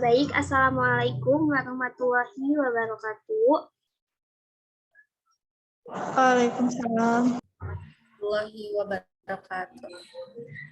Baik, Assalamualaikum warahmatullahi wabarakatuh. Waalaikumsalam. Warahmatullahi wabarakatuh.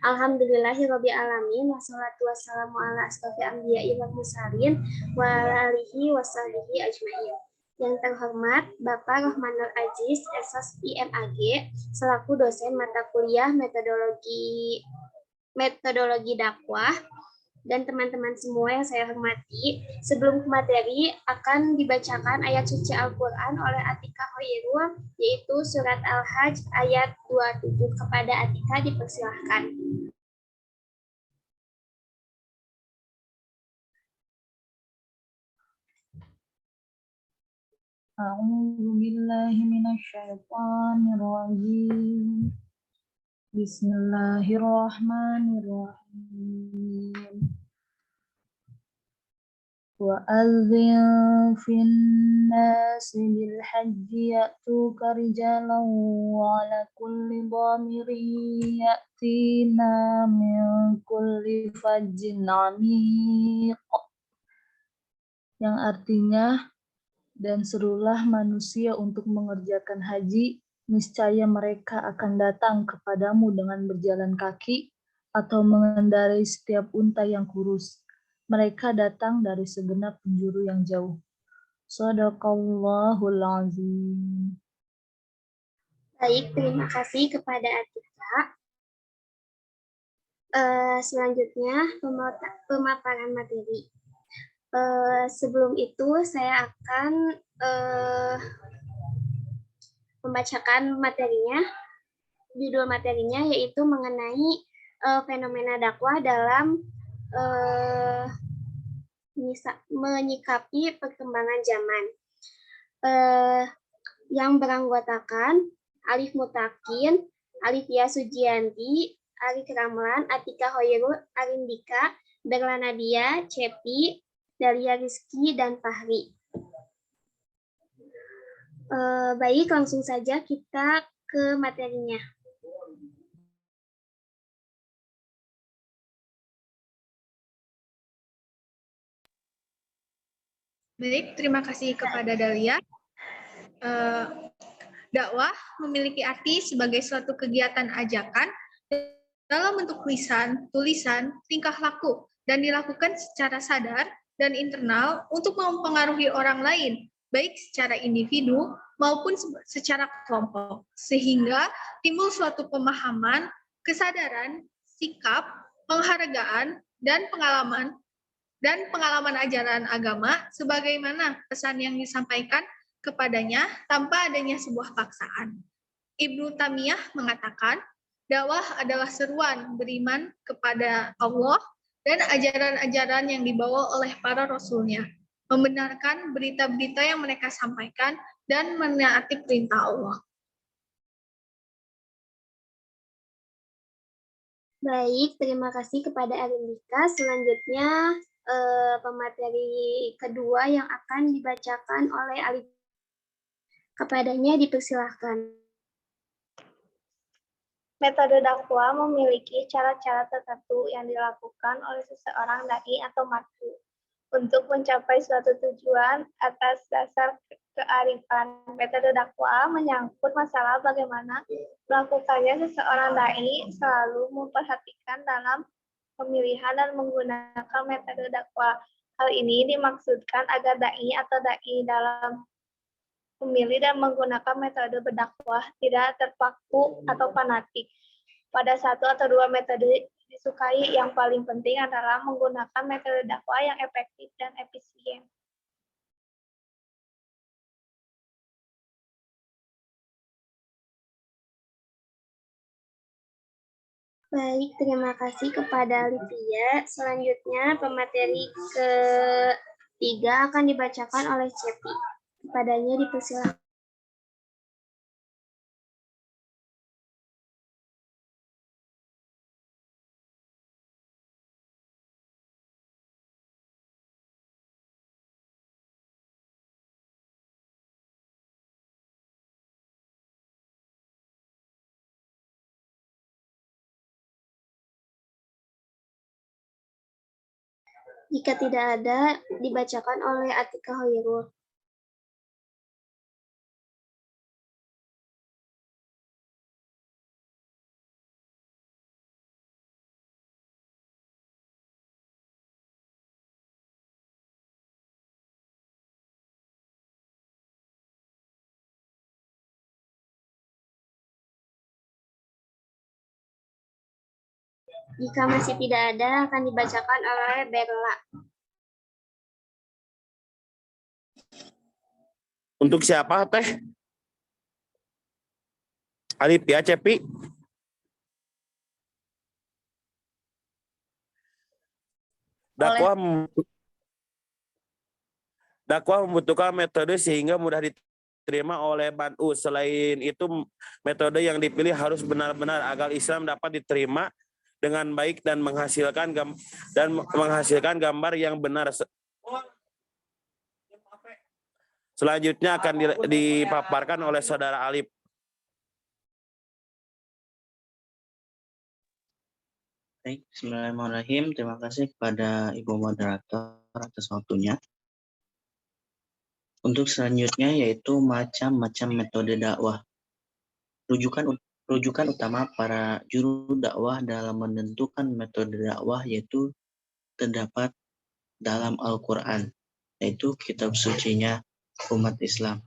Alhamdulillahirabbil alamin wassalatu wassalamu ala asrofil anbiya'i wal mursalin wa ala alihi washabihi ajmain. Yang terhormat Bapak Rohmanul Aziz Sos IMAG selaku dosen mata kuliah metodologi dakwah dan teman-teman semua yang saya hormati, sebelum ke materi akan dibacakan ayat suci Al-Quran oleh Atika Hoirul, yaitu surat Al-Hajj ayat 27. Kepada Atika dipersilahkan. A'udzu billahi minasyaitonir rajim. Bismillahirrahmanirrahim. Wa adzin fin nasi bil hajji ya'tuka rijalan wa ala kulli dhamirin ya'tina min kulli fajjin 'amiq. Yang artinya, dan serulah manusia untuk mengerjakan haji, niscaya mereka akan datang kepadamu dengan berjalan kaki atau mengendarai setiap unta yang kurus. Mereka datang dari segenap penjuru yang jauh. Shadaqallahul azim. Baik, terima kasih kepada Atika. Selanjutnya, pemaparan materi. Sebelum itu, saya akan membacakan materinya. Judul materinya yaitu mengenai fenomena dakwah dalam menyikapi perkembangan zaman. Yang beranggotakan Alif Mutakin, Alifia Sujianti, Ari Ramlan, Atika Hoirul, Arindika, Berla Nadia, Cepi, Dalia Rizky, dan Fahri. Baik, langsung saja kita ke materinya. Baik, terima kasih kepada Dalia. Dakwah memiliki arti sebagai suatu kegiatan ajakan dalam bentuk lisan, tulisan, tingkah laku, dan dilakukan secara sadar dan internal untuk mempengaruhi orang lain, baik secara individu maupun secara kelompok, sehingga timbul suatu pemahaman, kesadaran, sikap, penghargaan, dan pengalaman ajaran agama sebagaimana pesan yang disampaikan kepadanya tanpa adanya sebuah paksaan. Ibnu Taimiyah mengatakan, dakwah adalah seruan beriman kepada Allah dan ajaran-ajaran yang dibawa oleh para rasulnya, membenarkan berita-berita yang mereka sampaikan dan menaati perintah Allah. Baik, terima kasih kepada Arindika. Selanjutnya pemateri kedua yang akan dibacakan oleh Alif. Kepadanya dipersilahkan. Metode dakwah memiliki cara-cara tertentu yang dilakukan oleh seseorang dai atau marfu untuk mencapai suatu tujuan atas dasar kearifan. Metode dakwah menyangkut masalah bagaimana melakukannya. Seseorang dai selalu memperhatikan dalam pemilihan dan menggunakan metode dakwah. Hal ini dimaksudkan agar dai atau dai dalam memilih dan menggunakan metode berdakwah tidak terpaku atau fanatik pada satu atau dua metode disukai. Yang paling penting adalah menggunakan metode dakwah yang efektif dan efisien. Baik, terima kasih kepada Livia. Selanjutnya pemateri ketiga akan dibacakan oleh Cepi. Kepadanya dipersilakan. Jika tidak ada, dibacakan oleh Atika Hoirul. Jika masih tidak ada, akan dibacakan oleh Berla. Untuk siapa teh? Alif ya, Cepi. Dakwah membutuhkan metode sehingga mudah diterima oleh Banu. Selain itu, metode yang dipilih harus benar-benar agar Islam dapat diterima dengan baik dan menghasilkan gambar yang benar. Selanjutnya akan dipaparkan oleh Saudara Alif. Baik, bismillahirrahmanirrahim. Terima kasih kepada Ibu Moderator atas waktunya. Untuk selanjutnya yaitu macam-macam metode dakwah. Rujukan utama para juru dakwah dalam menentukan metode dakwah yaitu terdapat dalam Al-Quran, yaitu kitab sucinya umat Islam.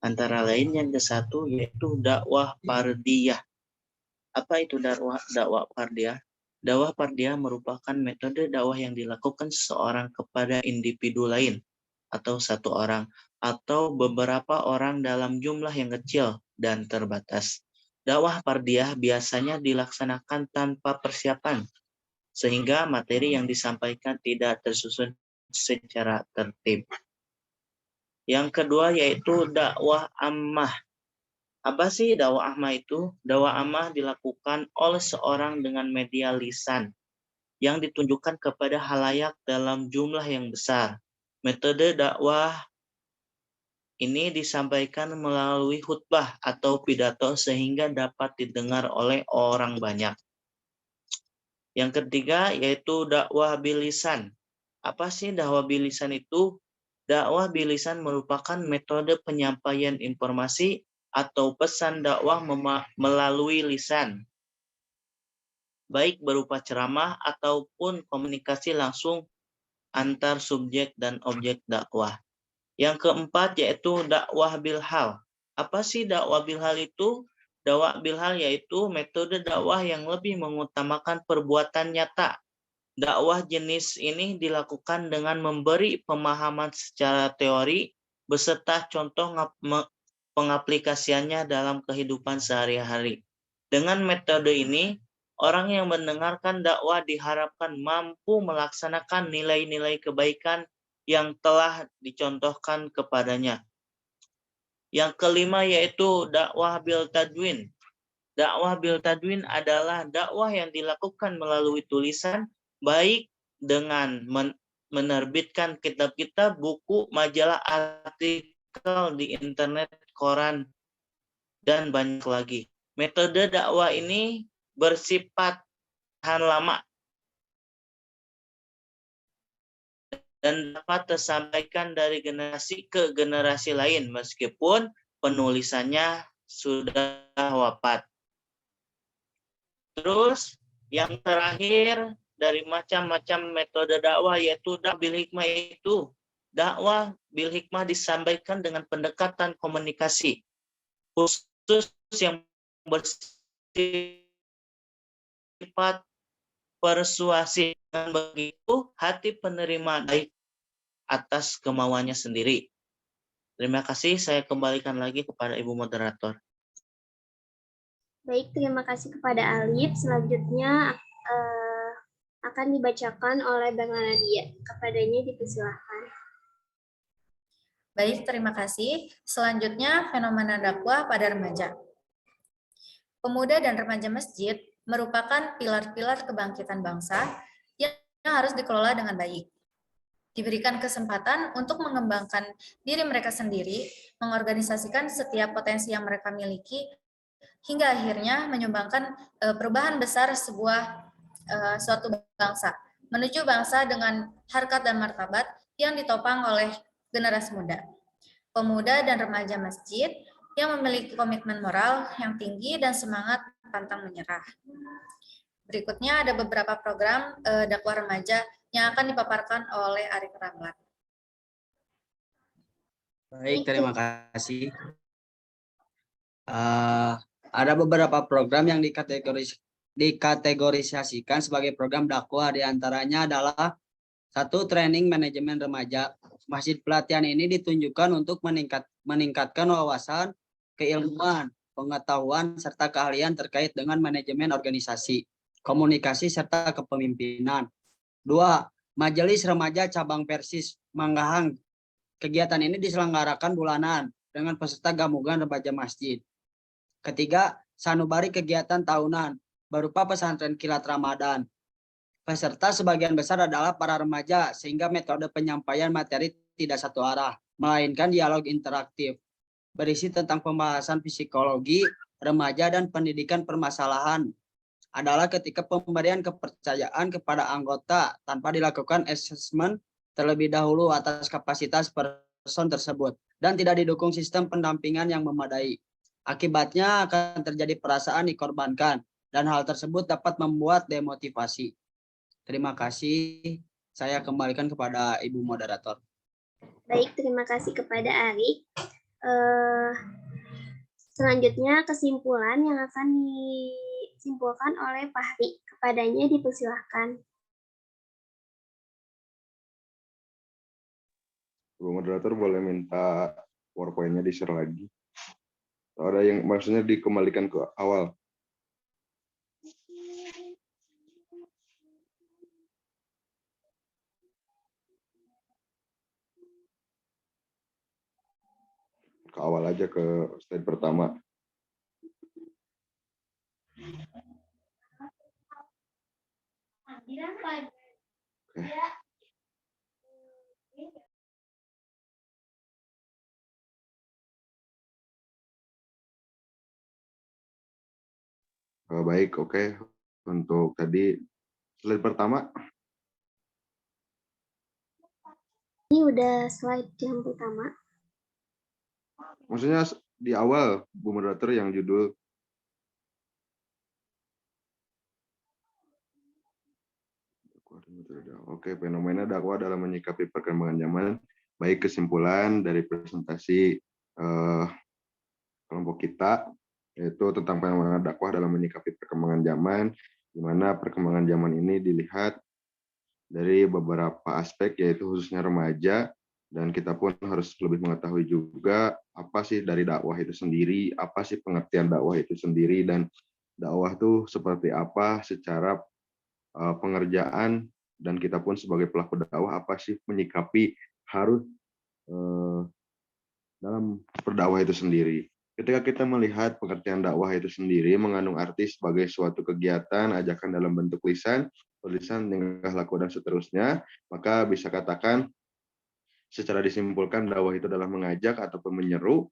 Antara lain yang ke-1 yaitu dakwah fardiyah. Apa itu dakwah fardiyah? Dakwah fardiyah merupakan metode dakwah yang dilakukan seseorang kepada individu lain atau satu orang atau beberapa orang dalam jumlah yang kecil dan terbatas. Dakwah fardiyah biasanya dilaksanakan tanpa persiapan, sehingga materi yang disampaikan tidak tersusun secara tertib. Yang kedua yaitu dakwah ammah. Apa sih dakwah ammah itu? Dakwah ammah dilakukan oleh seorang dengan media lisan yang ditunjukkan kepada halayak dalam jumlah yang besar. Metode dakwah ini disampaikan melalui khutbah atau pidato sehingga dapat didengar oleh orang banyak. Yang ketiga yaitu dakwah bilisan. Apa sih dakwah bilisan itu? Dakwah bilisan merupakan metode penyampaian informasi atau pesan dakwah melalui lisan, baik berupa ceramah ataupun komunikasi langsung antar subjek dan objek dakwah. Yang keempat yaitu dakwah bilhal. Apa sih dakwah bilhal itu? Dakwah bilhal yaitu metode dakwah yang lebih mengutamakan perbuatan nyata. Dakwah jenis ini dilakukan dengan memberi pemahaman secara teori beserta contoh pengaplikasiannya dalam kehidupan sehari-hari. Dengan metode ini, orang yang mendengarkan dakwah diharapkan mampu melaksanakan nilai-nilai kebaikan yang telah dicontohkan kepadanya. Yang kelima yaitu dakwah bil tadwin. Dakwah bil tadwin adalah dakwah yang dilakukan melalui tulisan, baik dengan menerbitkan kitab-kitab, buku, majalah, artikel di internet, koran, dan banyak lagi. Metode dakwah ini bersifat tahan lama dan dapat tersampaikan dari generasi ke generasi lain meskipun penulisannya sudah wafat. Terus yang terakhir dari macam-macam metode dakwah yaitu dakwah bil hikmah itu. Dakwah bil hikmah disampaikan dengan pendekatan komunikasi khusus yang bersifat persuasi. Dengan begitu, hati penerima baik atas kemauannya sendiri. Terima kasih, saya kembalikan lagi kepada Ibu Moderator. Baik, terima kasih kepada Alif. Selanjutnya akan dibacakan oleh Bang Nadia. Kepadanya dipersilahkan. Baik, terima kasih. Selanjutnya, fenomena dakwah pada remaja. Pemuda dan remaja masjid merupakan pilar-pilar kebangkitan bangsa yang harus dikelola dengan baik. Diberikan kesempatan untuk mengembangkan diri mereka sendiri, mengorganisasikan setiap potensi yang mereka miliki, hingga akhirnya menyumbangkan perubahan besar suatu bangsa. menuju bangsa dengan harkat dan martabat yang ditopang oleh generasi muda. Pemuda dan remaja masjid yang memiliki komitmen moral yang tinggi dan semangat pantang menyerah. Berikutnya ada beberapa program dakwah remaja yang akan dipaparkan oleh Arik Ramlan. Baik, terima kasih. Ada beberapa program yang dikategorisasikan sebagai program dakwah, diantaranya adalah 1. Training manajemen remaja. Masjid pelatihan ini ditunjukkan untuk meningkatkan wawasan, keilmuan, pengetahuan, serta keahlian terkait dengan manajemen organisasi, komunikasi, serta kepemimpinan. 2. Majelis Remaja Cabang Persis Manggahang. Kegiatan ini diselenggarakan bulanan dengan peserta gabungan remaja masjid. 3. Sanubari kegiatan tahunan berupa pesantren kilat Ramadan. Peserta sebagian besar adalah para remaja, sehingga metode penyampaian materi tidak satu arah, melainkan dialog interaktif, berisi tentang pembahasan psikologi remaja dan pendidikan permasalahan. Adalah ketika pemberian kepercayaan kepada anggota tanpa dilakukan asesmen terlebih dahulu atas kapasitas person tersebut, dan tidak didukung sistem pendampingan yang memadai. Akibatnya akan terjadi perasaan dikorbankan, dan hal tersebut dapat membuat demotivasi. Terima kasih. Saya kembalikan kepada Ibu Moderator. Baik, terima kasih kepada Arik. Selanjutnya kesimpulan yang akan disimpulkan oleh Fahri. Kepadanya dipersilahkan. Ibu Moderator boleh minta PowerPoint-nya di-share lagi. Ada yang maksudnya dikembalikan ke awal. Ke awal aja, ke slide pertama. Baik, oke. Untuk tadi slide pertama. Ini udah slide yang pertama. Maksudnya di awal, Bu Moderator, yang judul. Oke, fenomena dakwah dalam menyikapi perkembangan zaman. Baik, kesimpulan dari presentasi kelompok kita, yaitu tentang fenomena dakwah dalam menyikapi perkembangan zaman, di mana perkembangan zaman ini dilihat dari beberapa aspek, yaitu khususnya remaja, dan kita pun harus lebih mengetahui juga apa sih dari dakwah itu sendiri, apa sih pengertian dakwah itu sendiri, dan dakwah itu seperti apa secara pengerjaan, dan kita pun sebagai pelaku dakwah apa sih menyikapi harus dalam berdakwah itu sendiri. Ketika kita melihat pengertian dakwah itu sendiri mengandung arti sebagai suatu kegiatan, ajakan dalam bentuk lisan, tulisan, tingkah laku, dan seterusnya, maka bisa katakan secara disimpulkan dakwah itu adalah mengajak ataupun menyeru.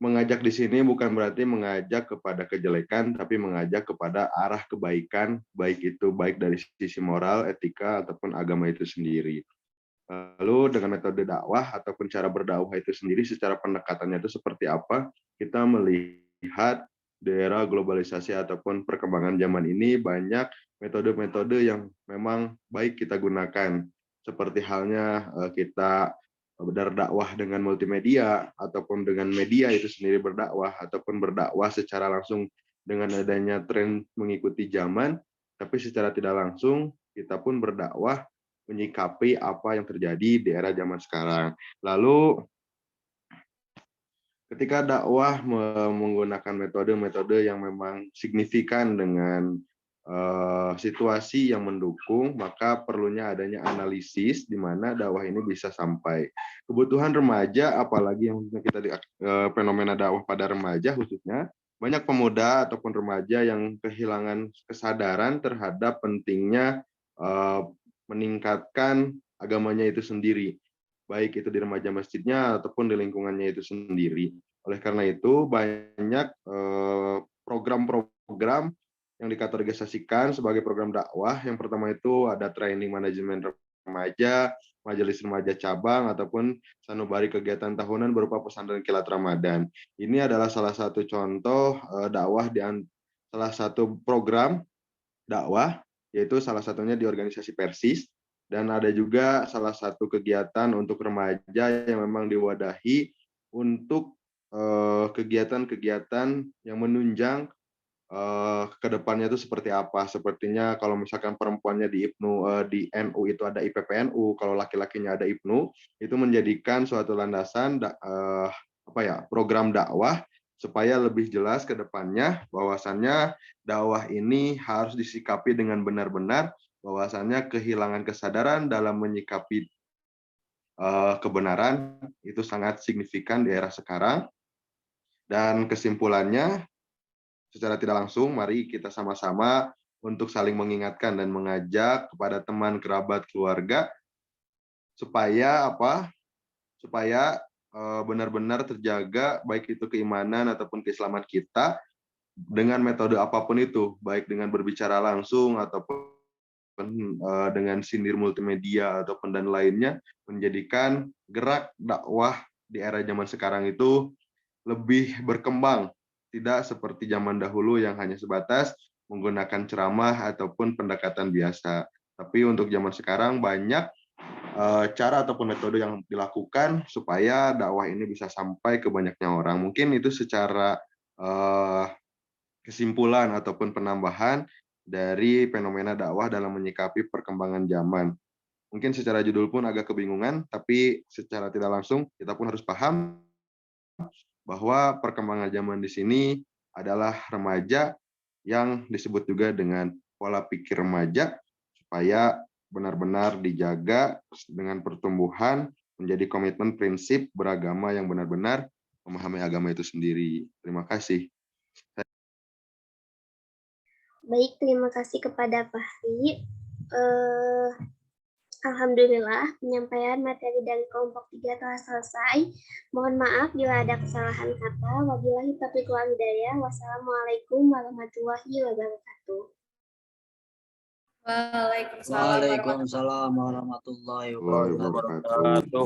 Mengajak di sini bukan berarti mengajak kepada kejelekan, tapi mengajak kepada arah kebaikan, baik itu baik dari sisi moral, etika, ataupun agama itu sendiri. Lalu dengan metode dakwah ataupun cara berdakwah itu sendiri, secara pendekatannya itu seperti apa, kita melihat di era globalisasi ataupun perkembangan zaman ini banyak metode-metode yang memang baik kita gunakan. Seperti halnya kita berdakwah dengan multimedia, ataupun dengan media itu sendiri berdakwah, ataupun berdakwah secara langsung dengan adanya tren mengikuti zaman, tapi secara tidak langsung kita pun berdakwah menyikapi apa yang terjadi di era zaman sekarang. Lalu ketika dakwah menggunakan metode-metode yang memang signifikan dengan situasi yang mendukung, maka perlunya adanya analisis di mana dakwah ini bisa sampai. Kebutuhan remaja, apalagi yang kita fenomena dakwah pada remaja khususnya, banyak pemuda ataupun remaja yang kehilangan kesadaran terhadap pentingnya meningkatkan agamanya itu sendiri, baik itu di remaja masjidnya ataupun di lingkungannya itu sendiri. Oleh karena itu banyak program-program yang dikategorisasikan sebagai program dakwah. Yang pertama itu ada training manajemen remaja, majelis remaja cabang, ataupun sanubari kegiatan tahunan berupa pesantren kilat Ramadan. Ini adalah salah satu contoh dakwah salah satu program dakwah, yaitu salah satunya di organisasi Persis, dan ada juga salah satu kegiatan untuk remaja yang memang diwadahi untuk kegiatan-kegiatan yang menunjang ke depannya itu seperti apa. Sepertinya kalau misalkan perempuannya di di NU itu ada IPPNU, kalau laki-lakinya ada IPNU, itu menjadikan suatu landasan program dakwah supaya lebih jelas ke depannya bahwasannya dakwah ini harus disikapi dengan benar-benar, bahwasannya kehilangan kesadaran dalam menyikapi kebenaran itu sangat signifikan di era sekarang. Dan kesimpulannya, secara tidak langsung, mari kita sama-sama untuk saling mengingatkan dan mengajak kepada teman, kerabat, keluarga supaya benar-benar terjaga baik itu keimanan ataupun keislaman kita dengan metode apapun itu, baik dengan berbicara langsung ataupun dengan sindir multimedia ataupun dan lainnya, menjadikan gerak dakwah di era zaman sekarang itu lebih berkembang, tidak seperti zaman dahulu yang hanya sebatas menggunakan ceramah ataupun pendekatan biasa. Tapi untuk zaman sekarang banyak cara ataupun metode yang dilakukan supaya dakwah ini bisa sampai ke banyaknya orang. Mungkin itu secara kesimpulan ataupun penambahan dari fenomena dakwah dalam menyikapi perkembangan zaman. Mungkin secara judul pun agak kebingungan, tapi secara tidak langsung kita pun harus paham bahwa perkembangan zaman di sini adalah remaja yang disebut juga dengan pola pikir remaja, supaya benar-benar dijaga dengan pertumbuhan menjadi komitmen prinsip beragama yang benar-benar memahami agama itu sendiri. Terima kasih. Baik, terima kasih kepada Fahri. Alhamdulillah, penyampaian materi dari kelompok 3 telah selesai. Mohon maaf bila ada kesalahan kata. Wabillahi taufiq wal hidayah. Wassalamualaikum warahmatullahi wabarakatuh. Waalaikumsalam. Waalaikumsalam warahmatullahi wabarakatuh.